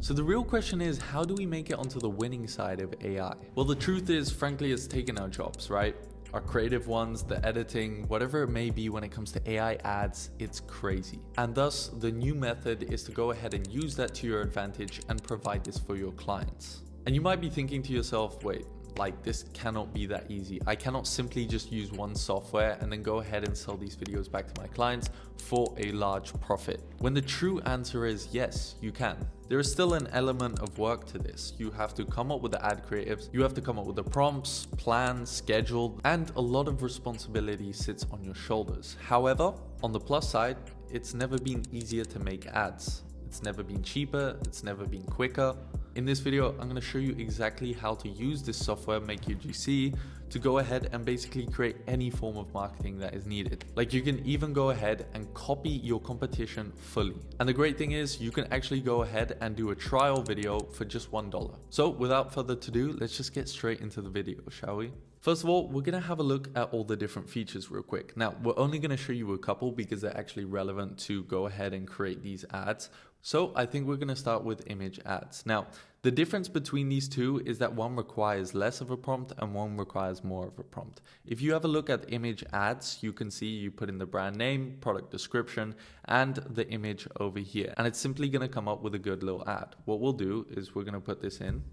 So the real question is, how do we make it onto the winning side of AI? Well, the truth is, frankly, it's taken our jobs, right? Our creative ones, the editing, whatever it may be when it comes to AI ads, it's crazy. And thus, the new method is to go ahead and use that to your advantage and provide this for your clients. And you might be thinking to yourself, wait, like this cannot be that easy. I cannot simply just use one software and then go ahead and sell these videos back to my clients for a large profit. When the true answer is yes, you can. There is still an element of work to this. You have to come up with the ad creatives, you have to come up with the prompts, plan, schedule, and a lot of responsibility sits on your shoulders. However, on the plus side, it's never been easier to make ads. It's never been cheaper, it's never been quicker. In this video, I'm going to show you exactly how to use this software, MakeUGC, to go ahead and basically create any form of marketing that is needed. Like you can even go ahead and copy your competition fully. And the great thing is you can actually go ahead and do a trial video for just $1. So without further ado, let's just get straight into the video, shall we? First of all, we're going to have a look at all the different features real quick. Now, we're only going to show you a couple because they're actually relevant to go ahead and create these ads. So I think we're going to start with image ads. Now, the difference between these two is that one requires less of a prompt and one requires more of a prompt. If you have a look at image ads, you can see you put in the brand name, product description, and the image over here. And it's simply going to come up with a good little ad. What we'll do is we're going to put this in.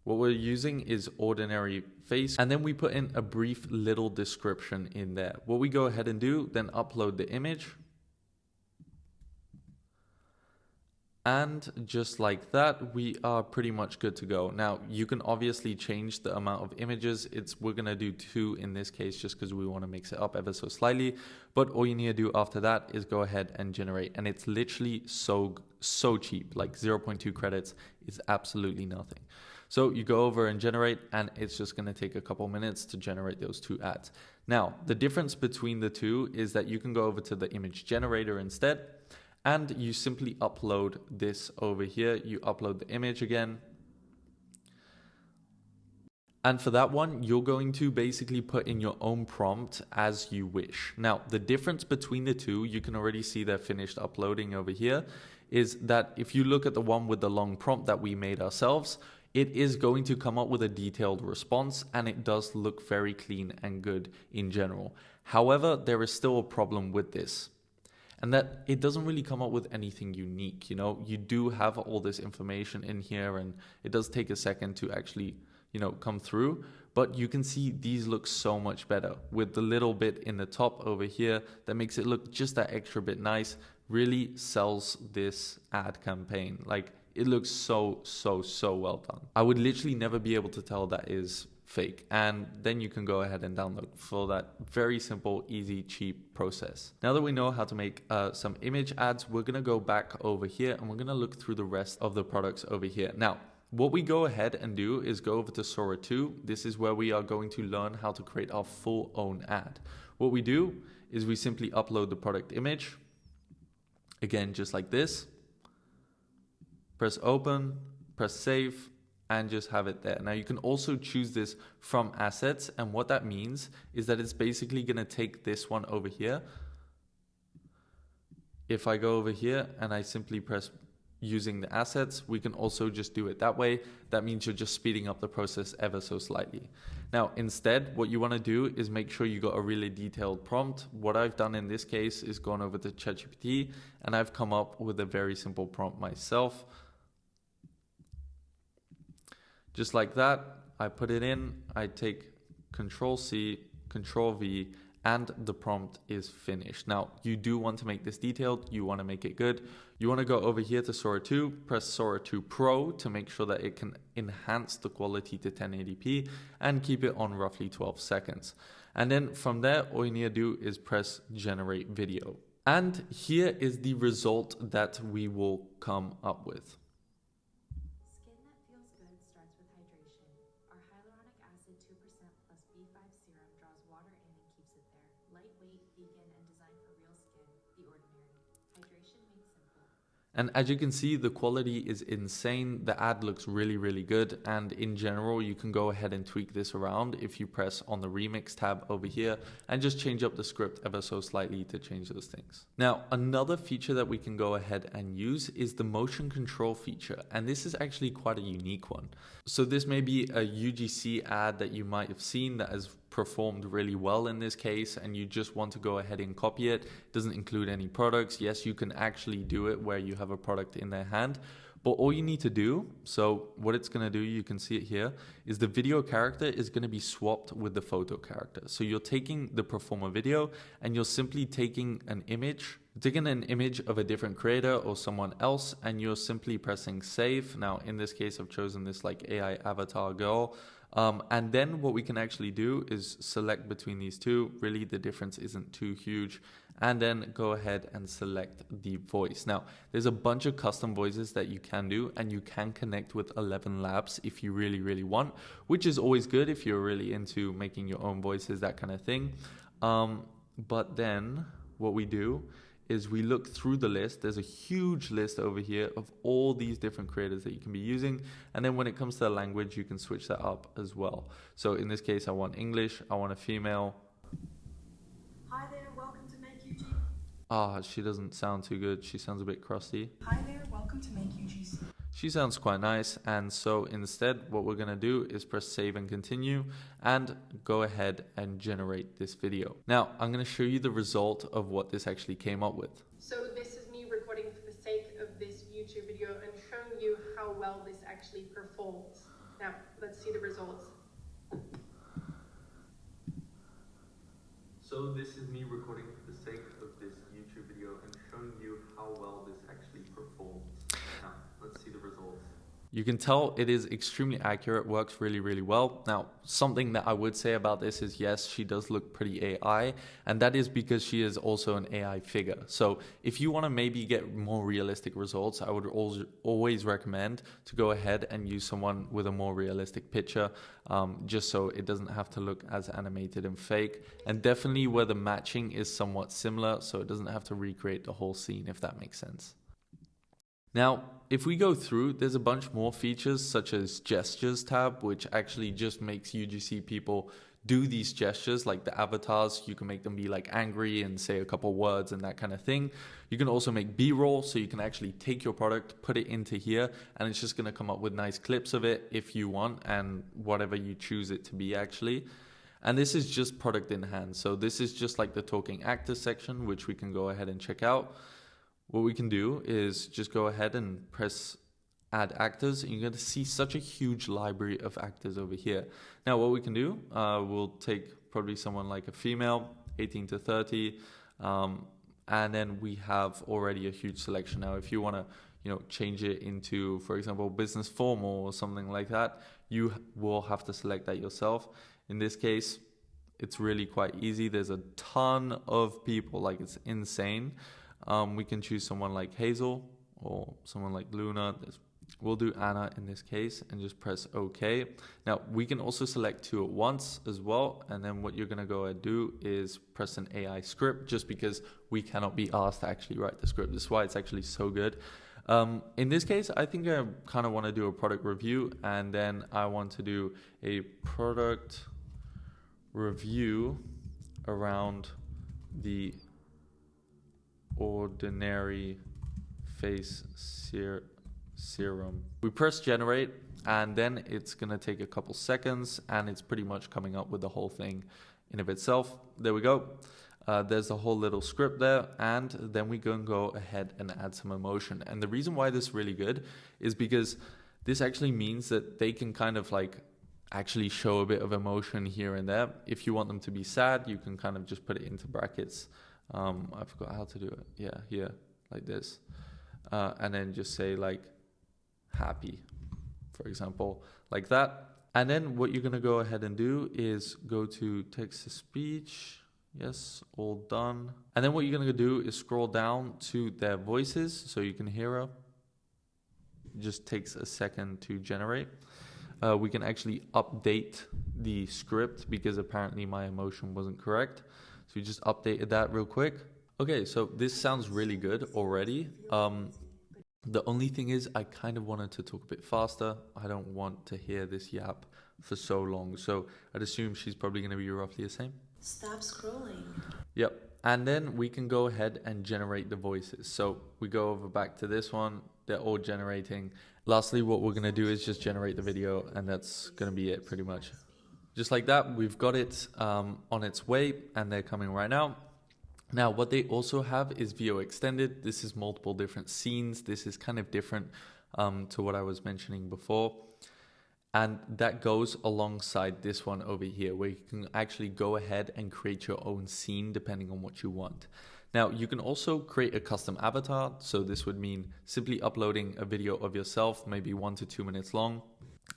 What we're using is ordinary face, and then we put in a brief little description in there. What we go ahead and do, then upload the image. And just like that, we are pretty much good to go. Now, you can obviously change the amount of images. We're gonna do 2 in this case, just because we wanna mix it up ever so slightly. But all you need to do after that is go ahead and generate. And it's literally so cheap, like 0.2 credits is absolutely nothing. So you go over and generate, and it's just gonna take a couple minutes to generate those 2 ads. Now, the difference between the two is that you can go over to the image generator instead, and you simply upload this over here. You upload the image again. And for that one, you're going to basically put in your own prompt as you wish. Now, the difference between the two, you can already see they're finished uploading over here, is that if you look at the one with the long prompt that we made ourselves, it is going to come up with a detailed response, and it does look very clean and good in general. However, there is still a problem with this, and that it doesn't really come up with anything unique. You know, you do have all this information in here, and it does take a second to actually, come through, but you can see these look so much better with the little bit in the top over here that makes it look just that extra bit nice. Really sells this ad campaign. Like, it looks so well done. I would literally never be able to tell that is fake, and then you can go ahead and download for that very simple, easy, cheap process. Now that we know how to make some image ads, we're gonna go back over here and we're gonna look through the rest of the products over here. Now, what we go ahead and do is go over to Sora 2. This is where we are going to learn how to create our full own ad. What we do is we simply upload the product image, again, just like this. Press open, press save, and just have it there. Now you can also choose this from assets, and what that means is that it's basically going to take this one over here. If I go over here and I simply press using the assets, we can also just do it that way. That means you're just speeding up the process ever so slightly. Now, instead, what you want to do is make sure you got a really detailed prompt. What I've done in this case is gone over to ChatGPT, and I've come up with a very simple prompt myself. Just like that, I put it in, I take Control-C, Control-V, and the prompt is finished. Now, you do want to make this detailed, you want to make it good. You want to go over here to Sora 2, press Sora 2 Pro to make sure that it can enhance the quality to 1080p and keep it on roughly 12 seconds. And then from there, all you need to do is press Generate Video. And here is the result that we will come up with. And as you can see, the quality is insane. The ad looks really, really good. And in general, you can go ahead and tweak this around if you press on the remix tab over here and just change up the script ever so slightly to change those things. Now, another feature that we can go ahead and use is the motion control feature. And this is actually quite a unique one. So this may be a UGC ad that you might have seen that has performed really well in this case, and you just want to go ahead and copy it. It doesn't include any products. Yes, you can actually do it where you have a product in their hand, but all you need to do, so what it's going to do, you can see it here, is the video character is going to be swapped with the photo character. So you're taking the performer video and you're simply taking an image of a different creator or someone else, and you're simply pressing save. Now in this case I've chosen this like AI avatar girl. And then what we can actually do is select between these two. Really, the difference isn't too huge. And then go ahead and select the voice. Now, there's a bunch of custom voices that you can do, and you can connect with 11 Labs if you really, really want, which is always good if you're really into making your own voices, that kind of thing. But then what we do is we look through the list. There's a huge list over here of all these different creators that you can be using. And then when it comes to the language, you can switch that up as well. So in this case, I want English, I want a female. Hi there, welcome to MakeUGC. She doesn't sound too good. She sounds a bit crusty. Hi there, welcome to MakeUGC. She sounds quite nice, and so instead what we're going to do is press save and continue and go ahead and generate this video. Now I'm going to show you the result of what this actually came up with. So this is me recording for the sake of this YouTube video and showing you how well this actually performs. Now let's see the results. So this is me recording for the sake of this YouTube video and showing you how well this actually performs. Now, let's see the results. You can tell it is extremely accurate, works really, really well. Now, something that I would say about this is, yes, she does look pretty AI, and that is because she is also an AI figure. So if you want to maybe get more realistic results, I would always recommend to go ahead and use someone with a more realistic picture, just so it doesn't have to look as animated and fake. And definitely where the matching is somewhat similar, so it doesn't have to recreate the whole scene, if that makes sense. Now, if we go through, there's a bunch more features such as gestures tab, which actually just makes UGC people do these gestures, like the avatars. You can make them be like angry and say a couple words and that kind of thing. You can also make B-roll, so you can actually take your product, put it into here, and it's just going to come up with nice clips of it if you want, and whatever you choose it to be actually. And this is just product in hand. So this is just like the talking actors section, which we can go ahead and check out. What we can do is just go ahead and press add actors, and you're going to see such a huge library of actors over here. Now what we can do, we'll take probably someone like a female, 18 to 30, and then we have already a huge selection. Now if you want to change it into, for example, business formal or something like that, you will have to select that yourself. In this case, it's really quite easy. There's a ton of people, like it's insane. We can choose someone like Hazel or someone like Luna. We'll do Anna in this case and just press OK. Now we can also select two at once as well, and then what you're going to go ahead and do is press an AI script, just because we cannot be asked to actually write the script. This is why it's actually so good. In this case, I think I kind of want to do a product review, and then I want to do a product review around the ordinary face serum. We press generate, and then it's gonna take a couple seconds, and it's pretty much coming up with the whole thing in of itself. There we go. There's a whole little script there, and then we can go ahead and add some emotion. And the reason why this is really good is because this actually means that they can kind of like actually show a bit of emotion here and there. If you want them to be sad, you can kind of just put it into brackets. I forgot how to do it. Yeah, here, like this. And then just say like happy, for example, like that. And then what you're going to go ahead and do is go to text to speech. Yes, all done. And then what you're going to do is scroll down to their voices so you can hear her. It just takes a second to generate. We can actually update the script because apparently my emotion wasn't correct. So we just updated that real quick. Okay, so this sounds really good already. The only thing is I kind of wanted to talk a bit faster. I don't want to hear this yap for so long. So I'd assume she's probably going to be roughly the same. Stop scrolling. Yep. And then we can go ahead and generate the voices. So we go over back to this one. They're all generating. Lastly, what we're going to do is just generate the video, and that's going to be it pretty much. Just like that, we've got it on its way, and they're coming right now. Now, what they also have is VO extended. This is multiple different scenes. This is kind of different to what I was mentioning before. And that goes alongside this one over here, where you can actually go ahead and create your own scene depending on what you want. Now, you can also create a custom avatar. So this would mean simply uploading a video of yourself, maybe 1 to 2 minutes long.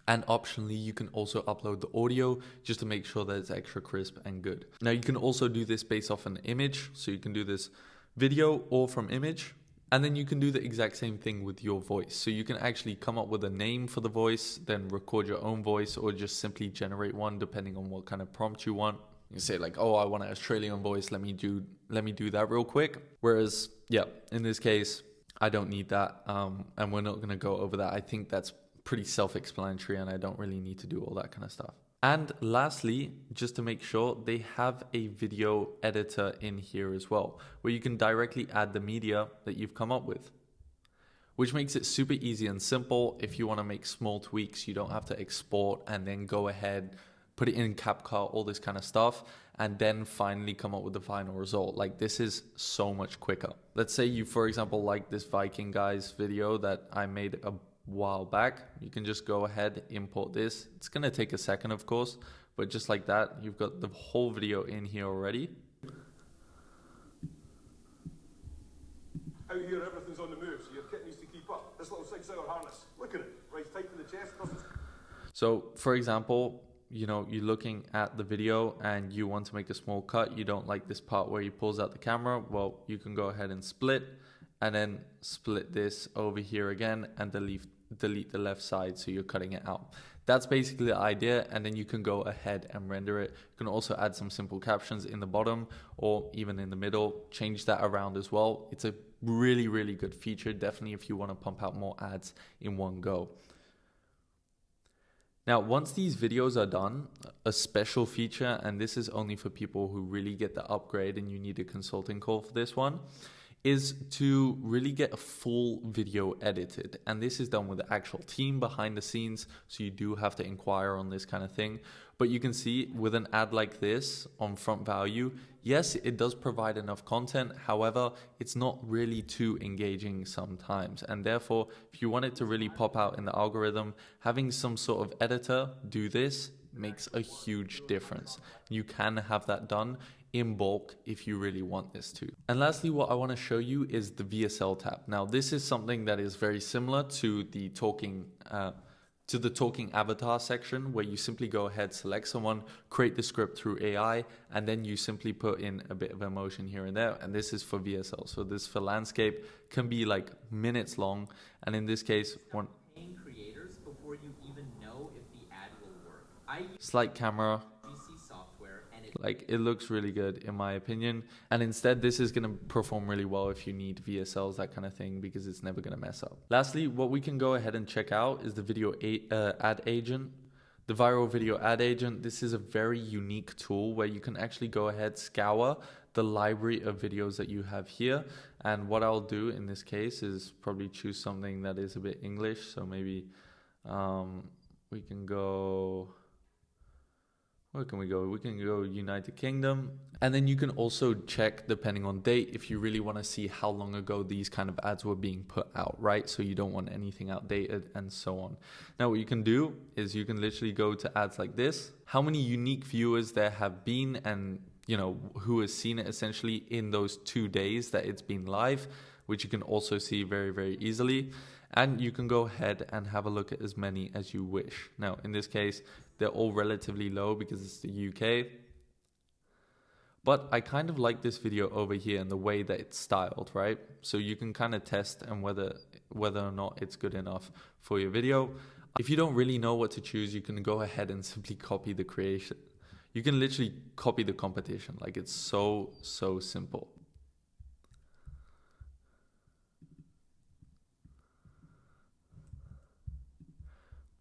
And optionally, you can also upload the audio just to make sure that it's extra crisp and good. Now, you can also do this based off an image. So you can do this video or from image. And then you can do the exact same thing with your voice. So you can actually come up with a name for the voice, then record your own voice, or just simply generate one depending on what kind of prompt you want. You say like, oh, I want an Australian voice. Let me do that real quick. Whereas, yeah, in this case, I don't need that. And we're not going to go over that. I think that's pretty self-explanatory, and I don't really need to do all that kind of stuff. And lastly, just to make sure, they have a video editor in here as well, where you can directly add the media that you've come up with, which makes it super easy and simple. If you want to make small tweaks, you don't have to export and then go ahead, put it in CapCut, all this kind of stuff, and then finally come up with the final result. Like, this is so much quicker. Let's say you, for example, like this Viking guys video that I made a while back. You can just go ahead, import this. It's going to take a second, of course, but just like that, you've got the whole video in here already. Out here, everything's on the move, so your kit needs to keep up. This little 6-hour harness, look at it, right tight to the chest. So, for example, you know, you're looking at the video and you want to make a small cut. You don't like this part where he pulls out the camera. Well, you can go ahead and split, and then split this over here again and delete the left side, so you're cutting it out. That's basically the idea, and then you can go ahead and render it. You can also add some simple captions in the bottom or even in the middle, change that around as well. It's a really good feature, definitely if you want to pump out more ads in one go. Now, once these videos are done, a special feature, and this is only for people who really get the upgrade and you need a consulting call for this one, is to really get a full video edited. And this is done with the actual team behind the scenes, so you do have to inquire on this kind of thing. But you can see with an ad like this on front value, yes, it does provide enough content. However, it's not really too engaging sometimes. And therefore, if you want it to really pop out in the algorithm, having some sort of editor do this makes a huge difference. You can have that done in bulk if you really want this to. And lastly, what I want to show you is the VSL tab. Now, this is something that is very similar to the talking avatar section, where you simply go ahead, select someone, create the script through AI, and then you simply put in a bit of emotion here and there. And this is for VSL. So this for landscape can be like minutes long. And in this case, paying creators before you even know if the ad will work. Slight camera. Like, it looks really good in my opinion. And instead, this is going to perform really well if you need VSLs, that kind of thing, because it's never going to mess up. Lastly, what we can go ahead and check out is the video ad agent. The viral video ad agent. This is a very unique tool where you can actually go ahead, scour the library of videos that you have here. And what I'll do in this case is probably choose something that is a bit English. So maybe we can go... Where can we go? We can go United Kingdom. And then you can also check, depending on date, if you really want to see how long ago these kind of ads were being put out, right? So you don't want anything outdated and so on. Now, what you can do is you can literally go to ads like this, how many unique viewers there have been, and you know, who has seen it essentially in those 2 days that it's been live, which you can also see very easily. And you can go ahead and have a look at as many as you wish. Now, in this case, they're all relatively low because it's the UK. But I kind of like this video over here and the way that it's styled, right? So you can kind of test and whether or not it's good enough for your video. If you don't really know what to choose, you can go ahead and simply copy the creation. You can literally copy the competition. Like, it's so simple.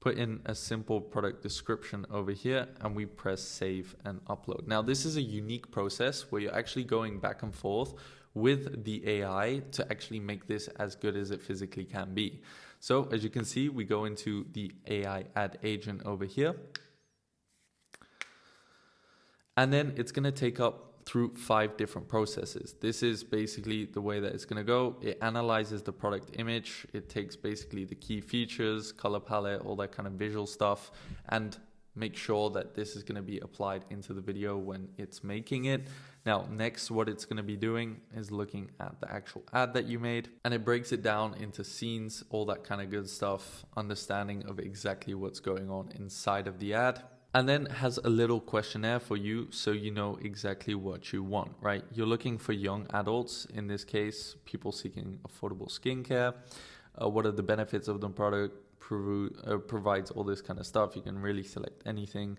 put in a simple product description over here, and we press save and upload. Now, this is a unique process where you're actually going back and forth with the AI to actually make this as good as it physically can be. So as you can see, we go into the AI ad agent over here, and then it's going to take up through 5 different processes. This is basically the way that it's going to go. It analyzes the product image. It takes basically the key features, color palette, all that kind of visual stuff, and make sure that this is going to be applied into the video when it's making it. Now, next, what it's going to be doing is looking at the actual ad that you made, and it breaks it down into scenes, all that kind of good stuff, understanding of exactly what's going on inside of the ad. And then has a little questionnaire for you so you know exactly what you want, right? You're looking for young adults, in this case, people seeking affordable skincare. What are the benefits of the product? Provides all this kind of stuff. You can really select anything.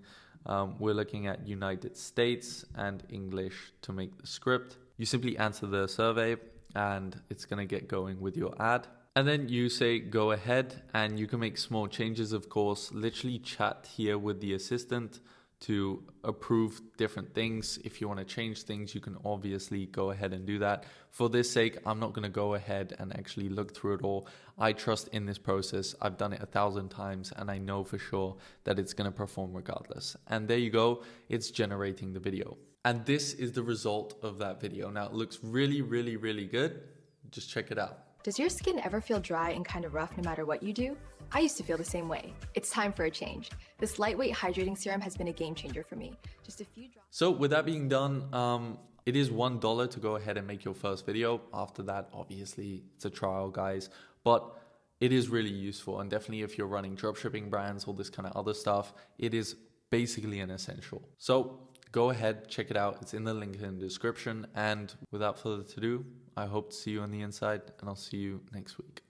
We're looking at United States and English to make the script. You simply answer the survey and it's going to get going with your ad. And then you say go ahead, and you can make small changes, of course. Literally chat here with the assistant to approve different things. If you want to change things, you can obviously go ahead and do that. For this sake, I'm not going to go ahead and actually look through it all. I trust in this process. I've done it 1,000 times and I know for sure that it's going to perform regardless. And there you go. It's generating the video. And this is the result of that video. Now it looks really, really, really good. Just check it out. Does your skin ever feel dry and kind of rough no matter what you do? I used to feel the same way. It's time for a change. This lightweight hydrating serum has been a game changer for me. Just a few drops. So with that being done, it is $1 to go ahead and make your first video. After that, obviously, it's a trial, guys. But it is really useful. And definitely if you're running dropshipping brands, all this kind of other stuff, it is basically an essential. So go ahead, check it out. It's in the link in the description. And without further ado, I hope to see you on the inside, and I'll see you next week.